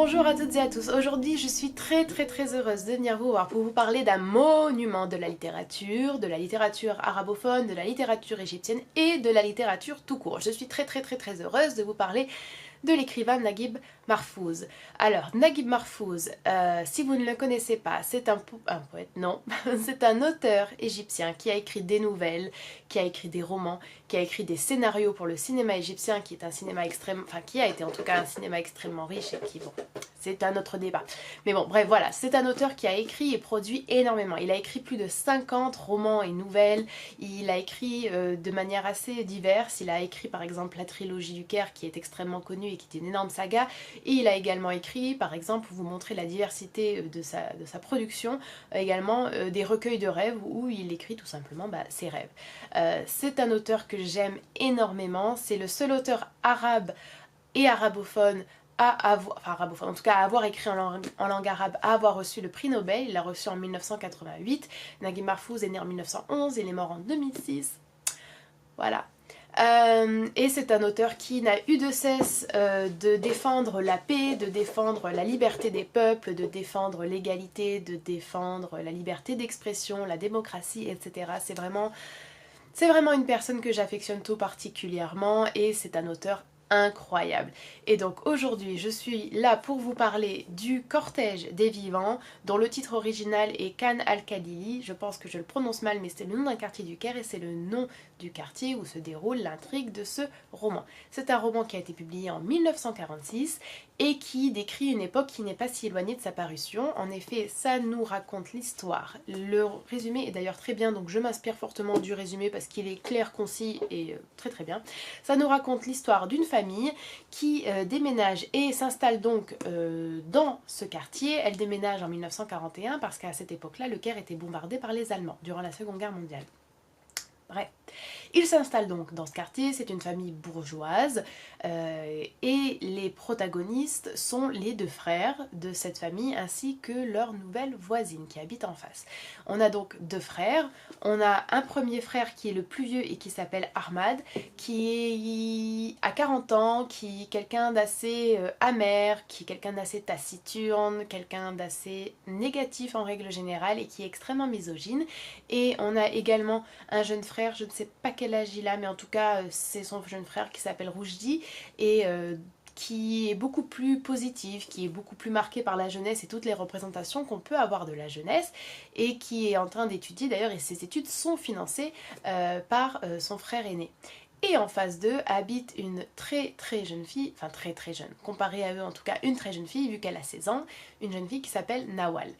Bonjour à toutes et à tous, aujourd'hui je suis très heureuse de venir vous voir pour vous parler d'un monument de la littérature arabophone, de la littérature égyptienne et de la littérature tout court. Je suis très heureuse de vous parler de l'écrivain Naguib Mahfouz. Alors, Naguib Mahfouz, si vous ne le connaissez pas, c'est un poète, non, c'est un auteur égyptien qui a écrit des nouvelles, qui a écrit des romans, qui a écrit des scénarios pour le cinéma égyptien, qui est un cinéma qui a été en tout cas un cinéma extrêmement riche et qui, bon, c'est un autre débat. Mais bon, bref, voilà, c'est un auteur qui a écrit et produit énormément. Il a écrit plus de 50 romans et nouvelles, il a écrit de manière assez diverse, il a écrit par exemple la trilogie du Caire qui est extrêmement connue et qui est une énorme saga, et il a également écrit, par exemple, pour vous montrer la diversité de sa production, également des recueils de rêves où il écrit tout simplement ses rêves. C'est un auteur que j'aime énormément, c'est le seul auteur arabe et arabophone en tout cas à avoir écrit en langue arabe, à avoir reçu le prix Nobel. Il l'a reçu en 1988. Naguib Mahfouz est né en 1911, il est mort en 2006. Voilà. Et c'est un auteur qui n'a eu de cesse de défendre la paix, de défendre la liberté des peuples, de défendre l'égalité, de défendre la liberté d'expression, la démocratie, etc. C'est vraiment une personne que j'affectionne tout particulièrement et c'est un auteur incroyable. Et donc aujourd'hui je suis là pour vous parler du Cortège des vivants dont le titre original est Khan al-Khalili. Je pense que je le prononce mal mais c'est le nom d'un quartier du Caire et c'est le nom du quartier où se déroule l'intrigue de ce roman. C'est un roman qui a été publié en 1946 et qui décrit une époque qui n'est pas si éloignée de sa parution. En effet, ça nous raconte l'histoire. Le résumé est d'ailleurs très bien, donc je m'inspire fortement du résumé parce qu'il est clair, concis et très bien. Ça nous raconte l'histoire d'une famille qui déménage et s'installe donc dans ce quartier. Elle déménage en 1941 parce qu'à cette époque-là, le Caire était bombardé par les Allemands durant la Seconde Guerre mondiale. Bref, il s'installe donc dans ce quartier, c'est une famille bourgeoise et les protagonistes sont les deux frères de cette famille ainsi que leur nouvelle voisine qui habite en face. On a donc deux frères, on a un premier frère qui est le plus vieux et qui s'appelle Ahmad, qui a 40 ans, qui est quelqu'un d'assez amer, qui est quelqu'un d'assez taciturne, quelqu'un d'assez négatif en règle générale et qui est extrêmement misogyne. Et on a également un jeune frère, je ne sais pas quel âge il a, mais en tout cas c'est son jeune frère qui s'appelle Roujdi et qui est beaucoup plus positif, qui est beaucoup plus marqué par la jeunesse et toutes les représentations qu'on peut avoir de la jeunesse et qui est en train d'étudier d'ailleurs et ses études sont financées par son frère aîné. Et en face d'eux habite une très jeune fille, enfin très jeune, comparée à eux en tout cas une très jeune fille vu qu'elle a 16 ans, une jeune fille qui s'appelle Nawal.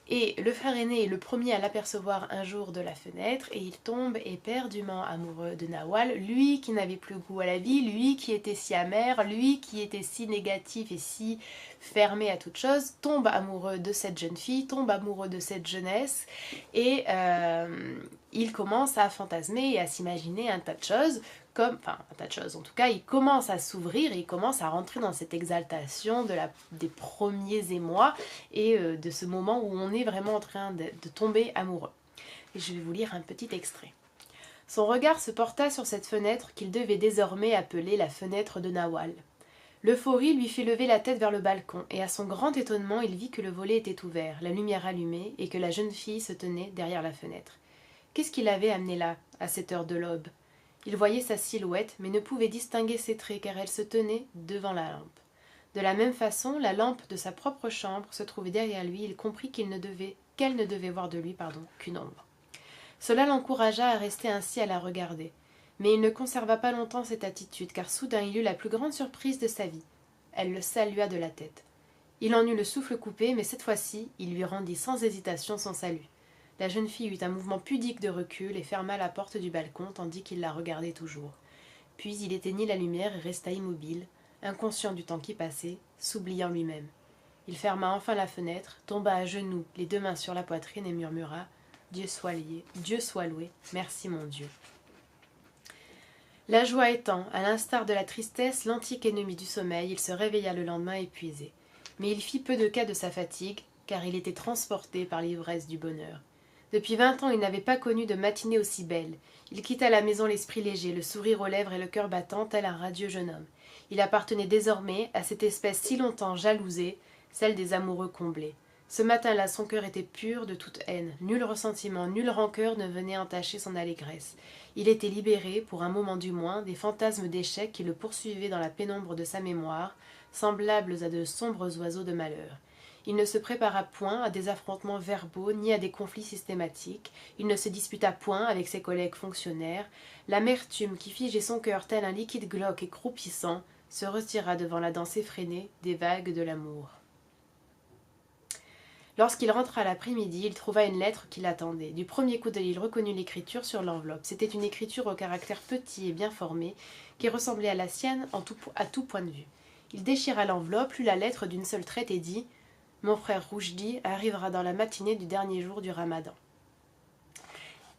Et le frère aîné est le premier à l'apercevoir un jour de la fenêtre et il tombe éperdument amoureux de Nawal, lui qui n'avait plus goût à la vie, lui qui était si amer, lui qui était si négatif et si fermé à toute chose, tombe amoureux de cette jeune fille, tombe amoureux de cette jeunesse et il commence à fantasmer et à s'imaginer un tas de choses. En tout cas, il commence à s'ouvrir et il commence à rentrer dans cette exaltation des premiers émois et de ce moment où on est vraiment en train de tomber amoureux. Et je vais vous lire un petit extrait. Son regard se porta sur cette fenêtre qu'il devait désormais appeler la fenêtre de Nawal. L'euphorie lui fit lever la tête vers le balcon, et à son grand étonnement, il vit que le volet était ouvert, la lumière allumée, et que la jeune fille se tenait derrière la fenêtre. Qu'est-ce qui l'avait amenée là, à cette heure de l'aube ? Il voyait sa silhouette, mais ne pouvait distinguer ses traits car elle se tenait devant la lampe. De la même façon, la lampe de sa propre chambre se trouvait derrière lui, il comprit qu'elle ne devait voir de lui qu'une ombre. Cela l'encouragea à rester ainsi à la regarder. Mais il ne conserva pas longtemps cette attitude, car soudain il eut la plus grande surprise de sa vie. Elle le salua de la tête. Il en eut le souffle coupé, mais cette fois-ci, il lui rendit sans hésitation son salut. La jeune fille eut un mouvement pudique de recul et ferma la porte du balcon tandis qu'il la regardait toujours. Puis il éteignit la lumière et resta immobile, inconscient du temps qui passait, s'oubliant lui-même. Il ferma enfin la fenêtre, tomba à genoux, les deux mains sur la poitrine et murmura « Dieu soit loué, merci mon Dieu ». La joie étant, à l'instar de la tristesse, l'antique ennemi du sommeil, il se réveilla le lendemain épuisé. Mais il fit peu de cas de sa fatigue, car il était transporté par l'ivresse du bonheur. Depuis 20 ans, il n'avait pas connu de matinée aussi belle. Il quitta la maison l'esprit léger, le sourire aux lèvres et le cœur battant, tel un radieux jeune homme. Il appartenait désormais à cette espèce si longtemps jalousée, celle des amoureux comblés. Ce matin-là, son cœur était pur de toute haine. Nul ressentiment, nulle rancœur ne venait entacher son allégresse. Il était libéré, pour un moment du moins, des fantasmes d'échec qui le poursuivaient dans la pénombre de sa mémoire, semblables à de sombres oiseaux de malheur. Il ne se prépara point à des affrontements verbaux ni à des conflits systématiques. Il ne se disputa point avec ses collègues fonctionnaires. L'amertume qui figeait son cœur tel un liquide glauque et croupissant se retira devant la danse effrénée des vagues de l'amour. Lorsqu'il rentra l'après-midi, il trouva une lettre qui l'attendait. Du premier coup d'œil, il reconnut l'écriture sur l'enveloppe. C'était une écriture au caractère petit et bien formé, qui ressemblait à la sienne à tout point de vue. Il déchira l'enveloppe, lut la lettre d'une seule traite et dit « Mon frère Roujdi arrivera dans la matinée du dernier jour du Ramadan. »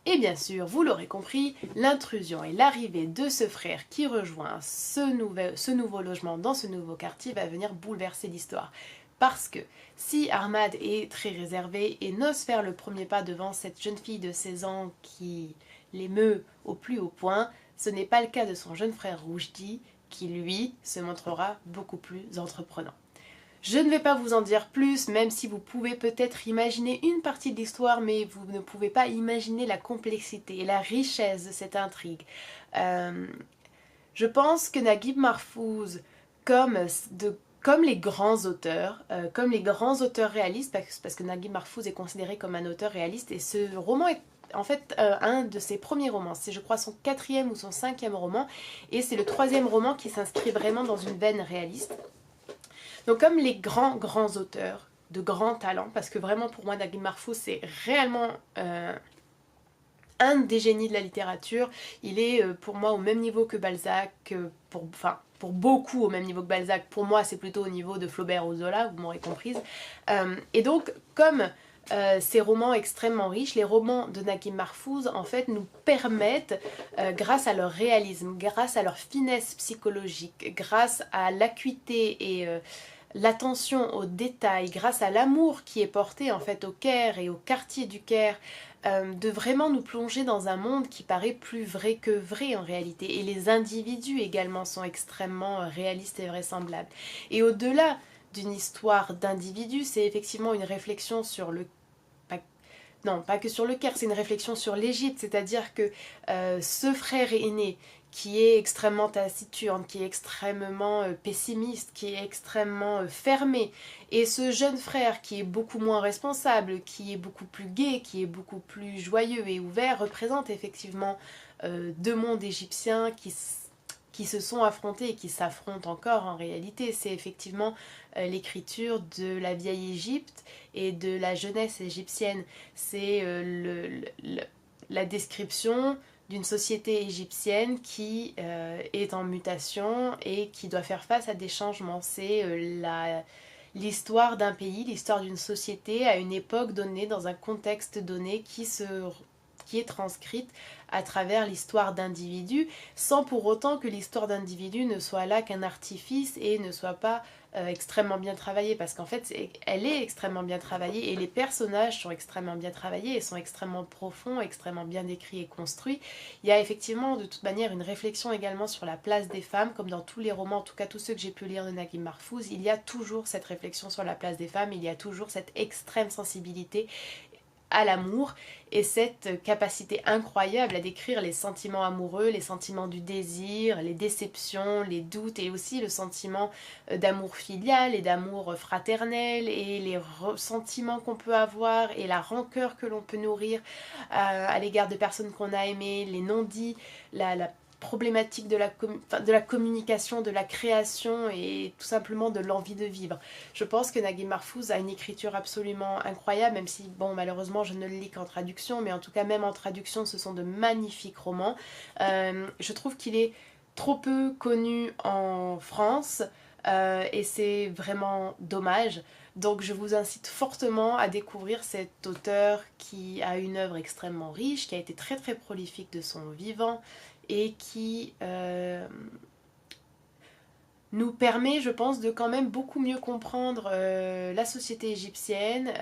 Et bien sûr, vous l'aurez compris, l'intrusion et l'arrivée de ce frère qui rejoint ce nouveau logement dans ce nouveau quartier va venir bouleverser l'histoire. Parce que si Ahmad est très réservé et n'ose faire le premier pas devant cette jeune fille de 16 ans qui l'émeut au plus haut point, ce n'est pas le cas de son jeune frère Roujdi qui, lui, se montrera beaucoup plus entreprenant. Je ne vais pas vous en dire plus, même si vous pouvez peut-être imaginer une partie de l'histoire, mais vous ne pouvez pas imaginer la complexité et la richesse de cette intrigue. Je pense que Naguib Mahfouz, comme les grands auteurs, réalistes, parce que Naguib Mahfouz est considéré comme un auteur réaliste, et ce roman est en fait un de ses premiers romans. C'est, je crois, son 4e ou son 5e roman, et c'est le 3e roman qui s'inscrit vraiment dans une veine réaliste. Donc comme les grands auteurs de grands talents, parce que vraiment pour moi Naguib Mahfouz c'est réellement un des génies de la littérature, il est pour moi au même niveau que Balzac, pour beaucoup au même niveau que Balzac, pour moi c'est plutôt au niveau de Flaubert ou Zola, vous m'aurez comprise. Et donc comme ces romans extrêmement riches, les romans de Naguib Mahfouz en fait nous permettent, grâce à leur réalisme, grâce à leur finesse psychologique, grâce à l'acuité et l'attention aux détails, grâce à l'amour qui est porté en fait au Caire et au quartier du Caire, de vraiment nous plonger dans un monde qui paraît plus vrai que vrai en réalité. Et les individus également sont extrêmement réalistes et vraisemblables. Et au-delà d'une histoire d'individus, c'est effectivement une réflexion sur le non, pas que sur le Caire, c'est une réflexion sur l'Égypte, c'est-à-dire que ce frère aîné qui est extrêmement taciturne, qui est extrêmement pessimiste, qui est extrêmement fermé, et ce jeune frère qui est beaucoup moins responsable, qui est beaucoup plus gai, qui est beaucoup plus joyeux et ouvert, représente effectivement deux mondes égyptiens qui se sont affrontés et qui s'affrontent encore en réalité. C'est effectivement l'écriture de la vieille Égypte et de la jeunesse égyptienne. C'est la description d'une société égyptienne qui est en mutation et qui doit faire face à des changements. C'est l'histoire d'un pays, l'histoire d'une société à une époque donnée, dans un contexte donné qui est transcrite à travers l'histoire d'individus, sans pour autant que l'histoire d'individus ne soit là qu'un artifice et ne soit pas extrêmement bien travaillée, parce qu'en fait elle est extrêmement bien travaillée et les personnages sont extrêmement bien travaillés et sont extrêmement profonds, extrêmement bien décrits et construits. Il y a effectivement de toute manière une réflexion également sur la place des femmes, comme dans tous les romans, en tout cas tous ceux que j'ai pu lire de Naguib Mahfouz, il y a toujours cette réflexion sur la place des femmes, il y a toujours cette extrême sensibilité à l'amour et cette capacité incroyable à décrire les sentiments amoureux, les sentiments du désir, les déceptions, les doutes et aussi le sentiment d'amour filial et d'amour fraternel et les ressentiments qu'on peut avoir et la rancœur que l'on peut nourrir à l'égard de personnes qu'on a aimées, les non-dits, la problématique de la communication, de la création et tout simplement de l'envie de vivre. Je pense que Naguib Mahfouz a une écriture absolument incroyable, même si, bon, malheureusement, je ne le lis qu'en traduction, mais en tout cas, même en traduction, ce sont de magnifiques romans. Je trouve qu'il est trop peu connu en France, et c'est vraiment dommage. Donc je vous incite fortement à découvrir cet auteur qui a une œuvre extrêmement riche, qui a été très très prolifique de son vivant, et qui nous permet, je pense, de quand même beaucoup mieux comprendre la société égyptienne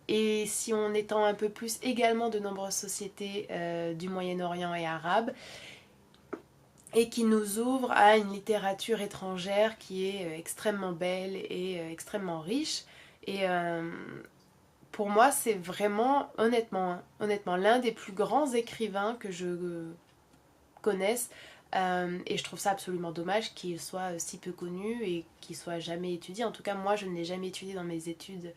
et si on étend un peu plus également de nombreuses sociétés du Moyen-Orient et arabes. et qui nous ouvre à une littérature étrangère qui est extrêmement belle et extrêmement riche. Et pour moi, c'est vraiment, honnêtement, l'un des plus grands écrivains que je connaisse. Et je trouve ça absolument dommage qu'il soit si peu connu et qu'il soit jamais étudié. En tout cas, moi, je ne l'ai jamais étudié dans mes études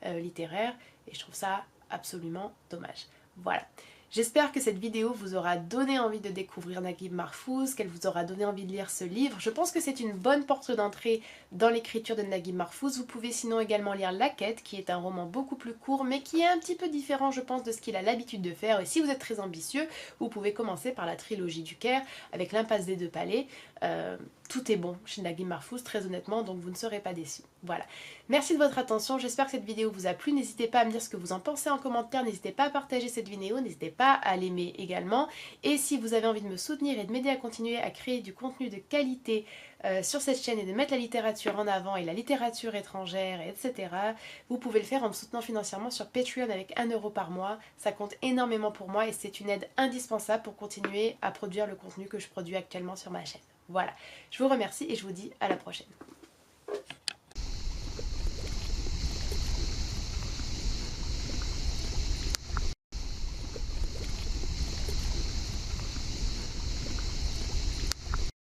littéraires et je trouve ça absolument dommage. Voilà. J'espère que cette vidéo vous aura donné envie de découvrir Naguib Mahfouz, qu'elle vous aura donné envie de lire ce livre. Je pense que c'est une bonne porte d'entrée dans l'écriture de Naguib Mahfouz. Vous pouvez sinon également lire La Quête, qui est un roman beaucoup plus court, mais qui est un petit peu différent, je pense, de ce qu'il a l'habitude de faire. Et si vous êtes très ambitieux, vous pouvez commencer par la trilogie du Caire, avec L'Impasse des Deux Palais. Tout est bon chez Naguib Mahfouz, très honnêtement, donc vous ne serez pas déçus. Voilà. Merci de votre attention, j'espère que cette vidéo vous a plu. N'hésitez pas à me dire ce que vous en pensez en commentaire, n'hésitez pas à partager cette vidéo, n'hésitez pas à l'aimer également. Et si vous avez envie de me soutenir et de m'aider à continuer à créer du contenu de qualité sur cette chaîne et de mettre la littérature en avant et la littérature étrangère, etc., vous pouvez le faire en me soutenant financièrement sur Patreon avec 1 € par mois. Ça compte énormément pour moi et c'est une aide indispensable pour continuer à produire le contenu que je produis actuellement sur ma chaîne. Voilà, je vous remercie et je vous dis à la prochaine.